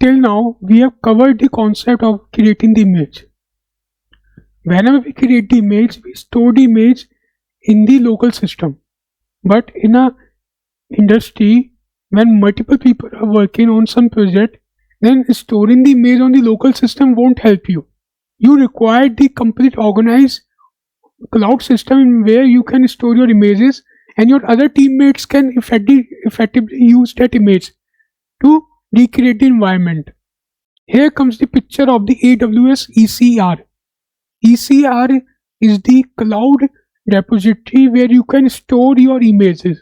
till now we have covered the concept of creating the image. Whenever we create the image, we store the image in the local system. But in a industry, when multiple people are working on some project, then storing the image on the local system won't help you. You require the complete organized cloud system where you can store your images and your other teammates can effectively use that image to recreate the environment. Here comes the picture of the AWS ECR. ECR is the cloud repository where you can store your images.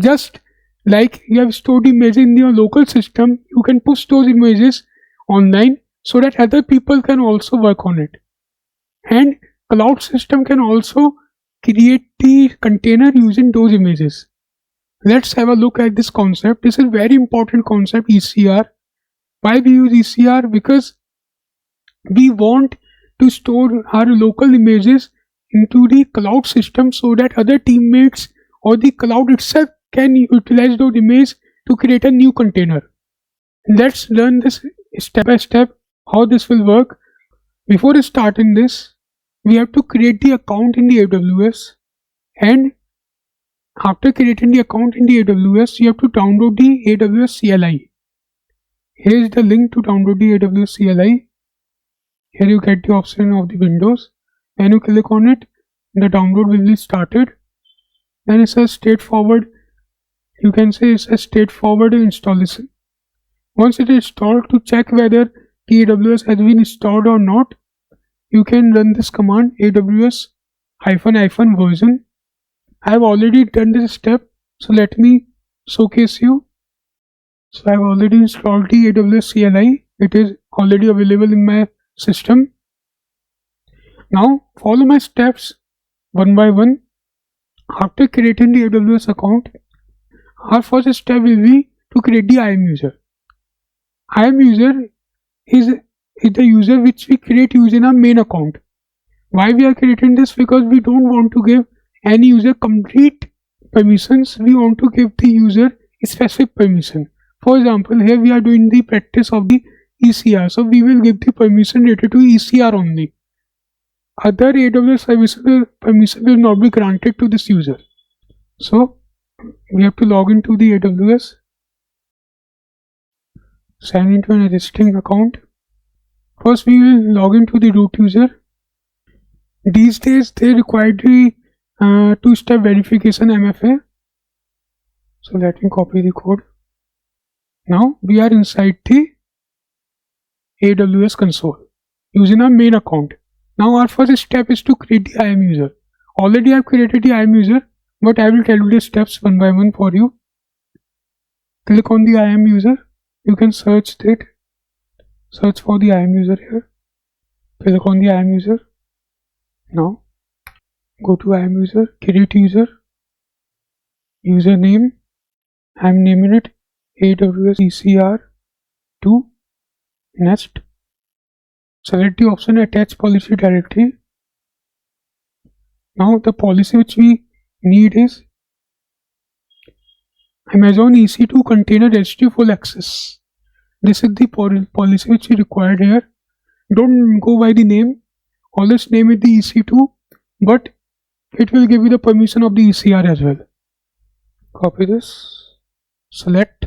Just like you have stored images in your local system, you can push those images online so that other people can also work on it. And cloud system can also create the container using those images. Let's have a look at this concept. This is a very important concept, ECR. Why we use ECR? Because we want to store our local images into the cloud system so that other teammates or the cloud itself can utilize those images to create a new container. Let's learn this step by step how this will work. Before starting this, we have to create the account in the AWS, and after creating the account in the AWS, you have to download the AWS CLI. Here is the link to download the AWS CLI. Here you get the option of the Windows. When you click on it, the download will be started. Then it says straightforward. You can say it's a straightforward installation. Once it is installed, to check whether the AWS has been installed or not, you can run this command aws -- version. I have already done this step, so let me showcase you. So I have already installed the AWS CLI. It is already available in my system. Now follow my steps one by one. After creating the AWS account, our first step will be to create the IAM user. IAM user is the user which we create using our main account. Why we are creating this? Because we don't want to give any user complete permissions. We want to give the user a specific permission. For example, here we are doing the practice of the ECR, so we will give the permission related to ECR only. Other AWS services permission will not be granted to this user. So we have to log into the AWS, sign into an existing account. First we will log into the root user. These days they require the two-step verification MFA. So let me copy the code. Now we are inside the AWS console using our main account. Now our first step is to create the IAM user. Already I have created the IAM user, but I will tell you the steps one by one for you. Click on the IAM user. You can search it. Search for the IAM user here. Click on the IAM user. Now go to IAM user, create user, username. I am naming it AWS ECR 2. Next, select the option attach policy directory. Now the policy which we need is Amazon EC2 container registry full access. This is the policy which we required here. Don't go by the name. Always name it the EC2, but it will give you the permission of the ECR as well. Copy this, select,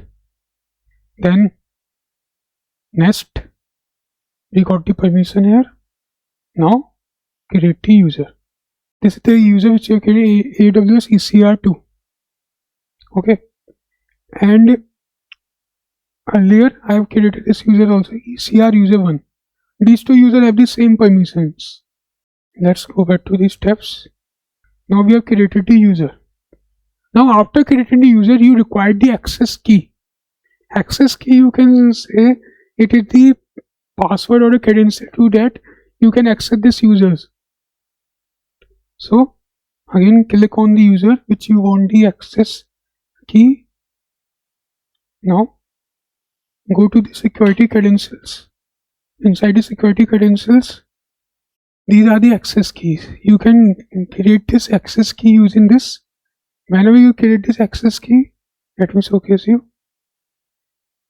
then next, we got the permission here. Now create the user. This is the user which you create, AWS ECR 2. Okay, and earlier I have created this user also, ECR user 1. These two users have the same permissions. Let's go back to the steps. Now we have created the user. Now after creating the user, you require the access key. Access key, you can say it is the password or a credential to that you can access this users. So again click on the user which you want the access key. Now go to the security credentials. Inside the security credentials, these are the access keys. You can create this access key using this. Whenever you create this access key, let me showcase you.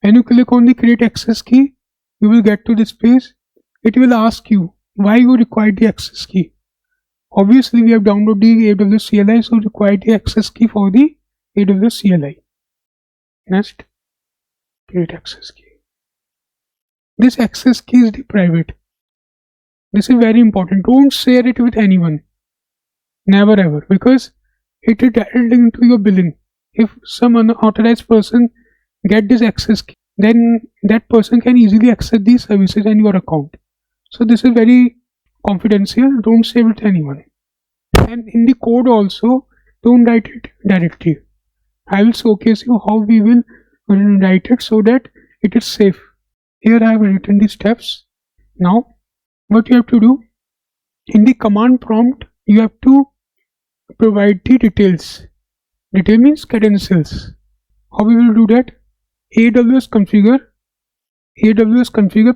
When you click on the create access key, you will get to this page. It will ask you why you require the access key. Obviously, we have downloaded the AWS CLI, so require the access key for the AWS CLI. Next, create access key. This access key is the private. This is very important. Don't share it with anyone. Never ever, because it is directly linked to your billing. If some unauthorized person get this access key, then that person can easily access these services in your account. So this is very confidential. Don't share with anyone. And in the code also, don't write it directly. I will showcase you how we will write it so that it is safe. Here I have written the steps. Now what you have to do, in the command prompt you have to provide the details. Detail means credentials. How we will do that? AWS configure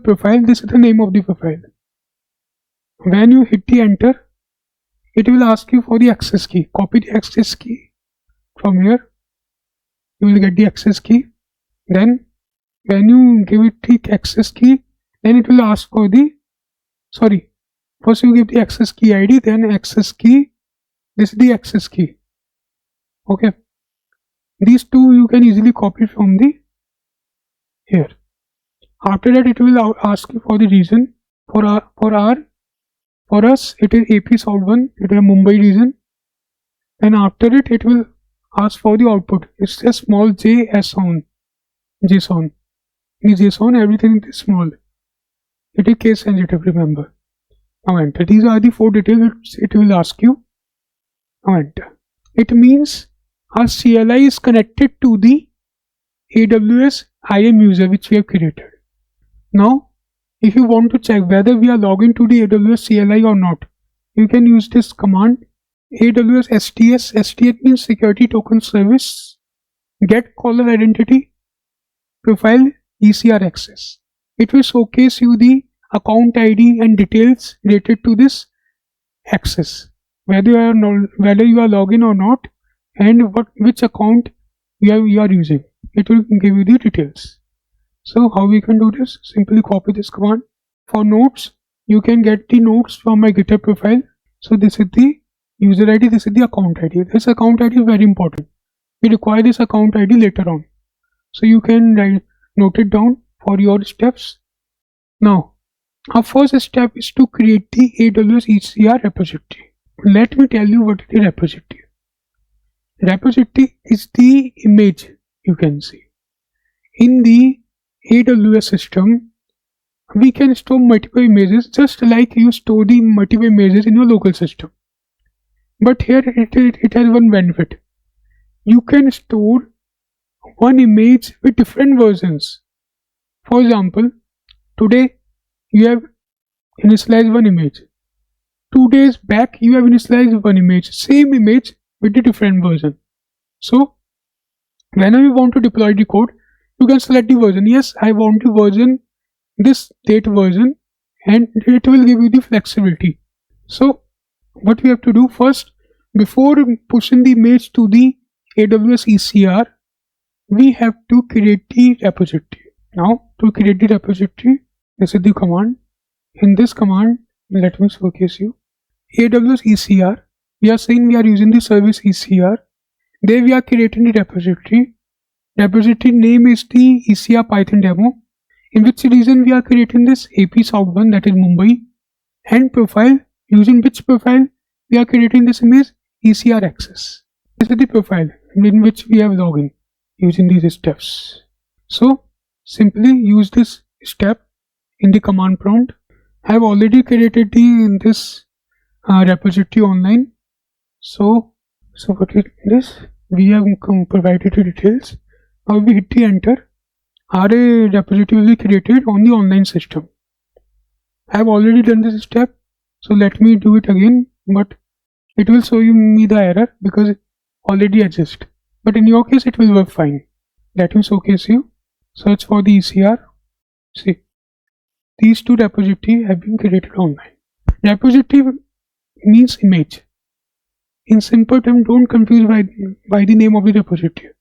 profile. This is the name of the profile. When you hit the enter, it will ask you for the access key. Copy the access key from here. You will get the access key. Then when you give it the access key, then it will ask for the first you give the access key ID, then access key. This is the access key. Okay, these two you can easily copy from the here. After that it will ask you for the region. For us it is AP South 1, it is a Mumbai region. And after it, it will ask for the output. It's a small JSON. In JSON everything is small. It is case sensitive, remember. Now enter. These are the 4 details it will ask you. Now enter. It means our CLI is connected to the AWS IAM user which we have created. Now if you want to check whether we are logged into the AWS CLI or not, you can use this command AWS STS. STS means security token service, get caller identity, profile ECR access. It will showcase you the account ID and details related to this access, whether you are logged in or not, and which account you are using. It will give you the details. So how we can do this? Simply copy this command. For notes, you can get the notes from my GitHub profile. So this is the user ID, this is the account ID. This account ID is very important. We require this account ID later on. So you can note it down for your steps. Now, our first step is to create the AWS ECR repository. Let me tell you what is the repository. Repository is the image you can see. In the AWS system, we can store multiple images just like you store the multiple images in your local system. But here it has one benefit. You can store one image with different versions. For example, today you have initialized one image. 2 days back you have initialized one image. Same image with a different version. So whenever you want to deploy the code, you can select the version. Yes, I want the version, this date version, and it will give you the flexibility. So what we have to do first, before pushing the image to the AWS ECR, we have to create the repository. Now to create the repository, this is the command. In this command, let me showcase you. AWS ECR, we are saying we are using the service ECR. There we are creating the repository. Repository name is the ECR Python demo. In which region we are creating this? AP South 1, that is Mumbai. And profile, using which profile we are creating this image? ECR access. This is the profile in which we have login using these steps. So simply use this step in the command prompt. I have already created this repository online. So what is this? We have provided the details. Now we hit the enter. Our repository will be created on the online system. I have already done this step, so let me do it again, but it will show me the error because it already exists. But in your case it will work fine. Let me showcase you. Search for the ECR. See, these 2 repositories have been created online. Repository means image. In simple terms, don't confuse by the name of the repository.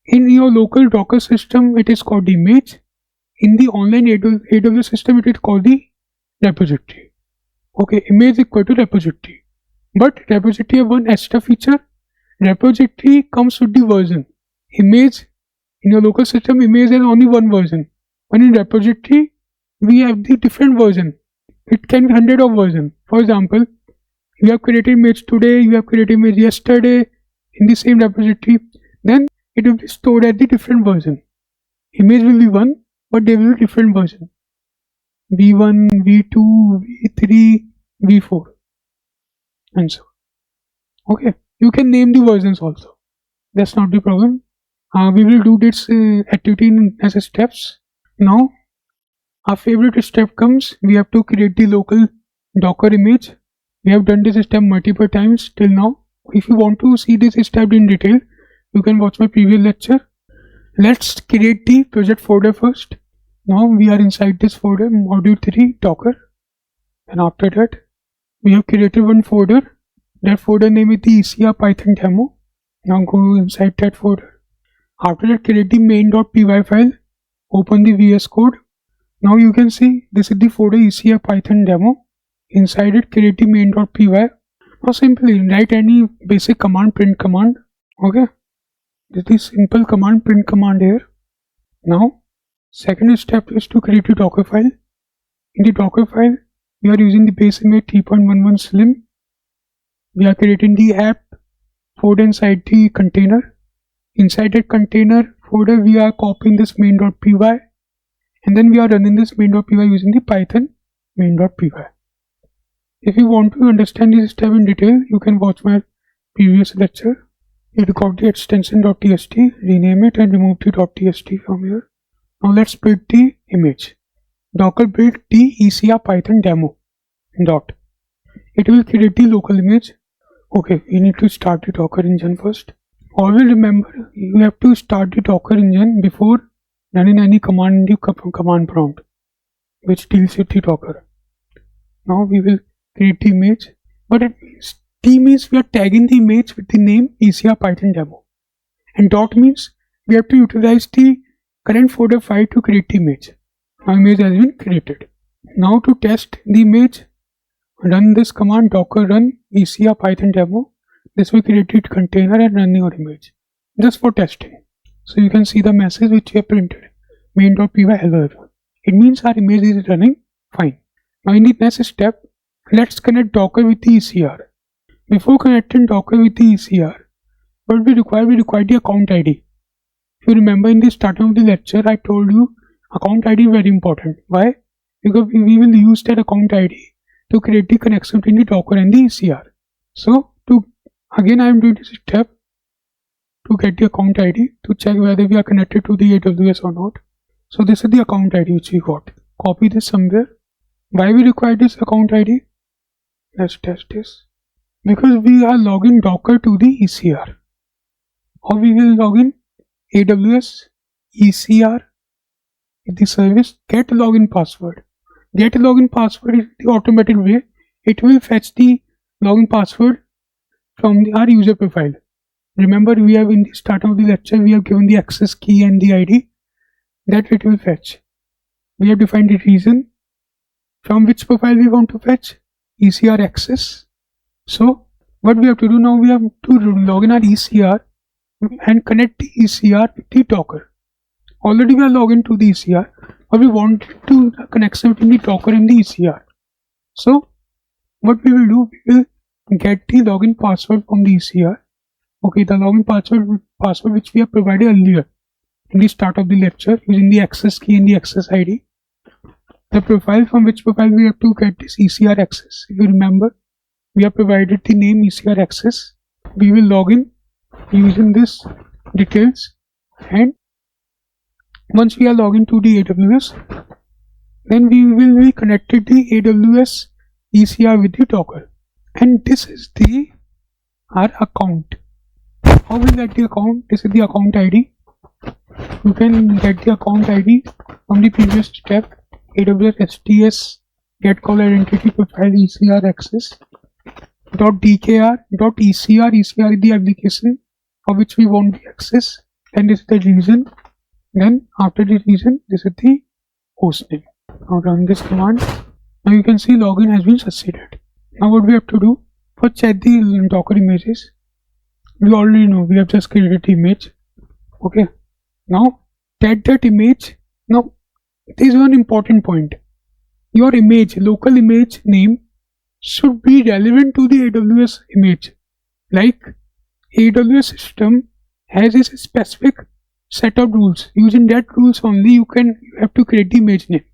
In your local Docker system, it is called the image. In the online AWS system, it is called the repository. Okay, image equal to repository. But repository have one extra feature. Repository comes with the version. Image, in your local system, image has only one version. But in repository, we have the different version. It can be 100 of version. For example, you have created image today, you have created image yesterday in the same repository. Then it will be stored at the different version. Image will be one, but they will be different version. V1, V2, V3, V4 and so on. Okay, you can name the versions also. That's not the problem. We will do this activity as a steps. Now, our favorite step comes. We have to create the local Docker image. We have done this step multiple times till now. If you want to see this step in detail, you can watch my previous lecture. Let's create the project folder first. Now we are inside this folder, module 3 Docker, and after that we have created one folder. That folder name is the ECR Python demo. Now go inside that folder. After that, create the main.py file. Open the VS Code. Now you can see this is the folder ECR Python demo. Inside it, create the main.py. Now simply write any basic command, print command. Okay, this is simple command, print command here. Now second step is to create a Docker file. In the Docker file, we are using the base image 3.11 Slim. We are creating the app folder inside the container. Inside that container folder, we are copying this main.py, and then we are running this main.py using the Python main.py. If you want to understand this step in detail, you can watch my previous lecture. You record the extension .txt, rename it and remove the .txt from here. Now let's build the image. Docker build the ECR Python demo. It will create the local image. Okay, you need to start the Docker engine first. Always remember, you have to start the Docker engine before running any command in the command prompt, which deals with the Docker. Now we will create the image, but T means we are tagging the image with the name ECR Python demo, and dot means we have to utilize the current folder file to create the image. Now image has been created. Now to test the image, run this command docker run ECR Python demo. This will create the container and run your image just for testing. So you can see the message which we have printed, main.py hello. It means our image is running fine. Now in the next step, let's connect Docker with the ECR. Before connecting Docker with the ECR, what we require the account ID. If you remember, in the starting of the lecture, I told you account ID is very important. Why? Because we will use that account ID to create the connection between the Docker and the ECR. So again I am doing this step to get the account ID to check whether we are connected to the AWS or not. So this is the account ID which we got. Copy this somewhere. Why we require this account ID? Let's test this. Because we are logging Docker to the ECR. Or we will log in AWS ECR with the service get login password. Get login password is the automated way. It will fetch the login password from our user profile. Remember, we have in the start of the lecture, we have given the access key and the ID that it will fetch. We have defined the reason from which profile we want to fetch ECR access. So what we have to do now, we have to log in our ECR and connect the ECR with the Docker. Already we are logged into the ECR, but we want to connection between the Docker and the ECR. So what we will do, we will get the login password from the ECR. Okay, the login password which we have provided earlier in the start of the lecture using the access key and the access ID. The profile from which profile we have to get this ECR access. If you remember, we have provided the name ECR access. We will log in using this details, and once we are logged into the AWS, then we will be connected the AWS ECR with the Docker, and this is our account. How will we get the account? This is the account ID. You can get the account ID from the previous step. AWS STS get call identity profile ECR access .dkr .ecr. ECR is the application for which we want the access. then this is the region, then after the region this is the host name. Now run this command. Now you can see login has been succeeded. Now what we have to do, first check the Docker images. We already know, we have just created the image. Okay, now tag that image. Now there is one important point. Your image, local image name should be relevant to the AWS image. Like AWS system has a specific set of rules. Using that rules only you have to create the image name.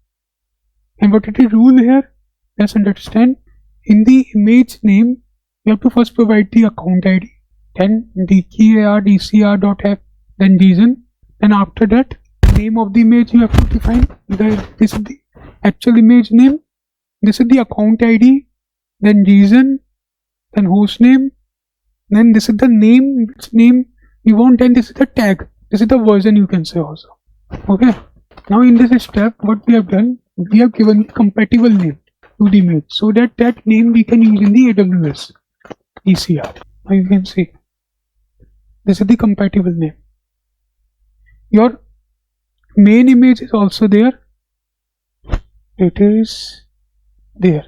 And what is the rule here? Let's understand. In the image name, you have to first provide the account ID, then the ECR ECR.app, then reason, and after that, name of the image you have to define. This is the actual image name, this is the account ID, then reason, then host name, then this is the name, which name you want, and this is the tag, this is the version you can say also. Okay, now in this step, what we have done, we have given the compatible name to the image so that name we can use in the AWS ECR. Now you can see this is the compatible name. Your main image is also there. It is there.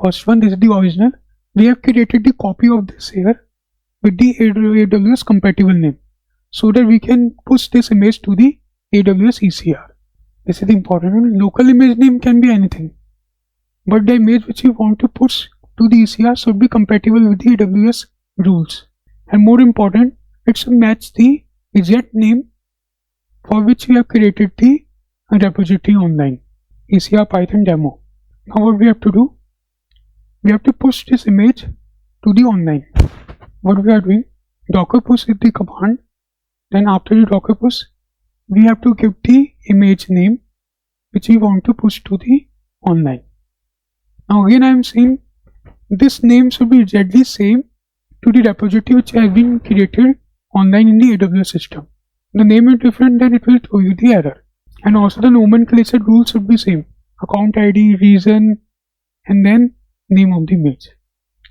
First one, this is the original. We have created the copy of this here with the AWS compatible name so that we can push this image to the AWS ECR. This is the important one. Local image name can be anything, but the image which you want to push to the ECR should be compatible with the AWS rules. And more important, it should match the exact name for which we have created the repository online, ECR Python demo. Now what we have to do, we have to push this image to the online. What we are doing, docker push is the command. Then after the docker push, we have to give the image name which we want to push to the online. Now again I am saying this name should be exactly same to the repository which has been created online in the AWS system. The name is different, then it will throw you the error. And also the nomenclature rules should be same. Account ID, reason, and then name of the image.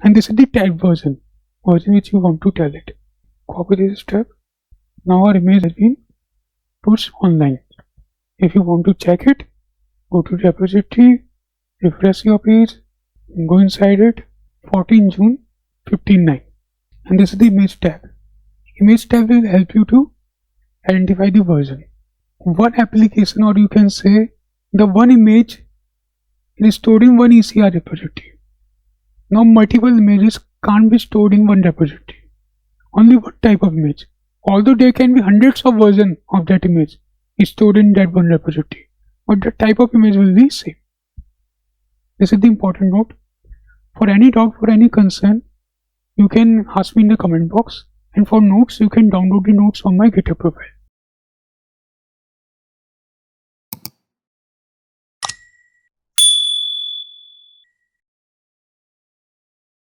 And this is the tag version which you want to tell it. Copy this step. Now our image has been pushed online. If you want to check it, go to repository, refresh your page, go inside it, 14 June 15.9. And this is the image tag. Image tag will help you to identify the version. One application, or you can say the one image is stored in one ECR repository. Now multiple images can't be stored in one repository. Only one type of image. Although there can be hundreds of versions of that image is stored in that one repository, but the type of image will be same. This is the important note. For any doubt, for any concern, you can ask me in the comment box, and for notes you can download the notes on my GitHub profile.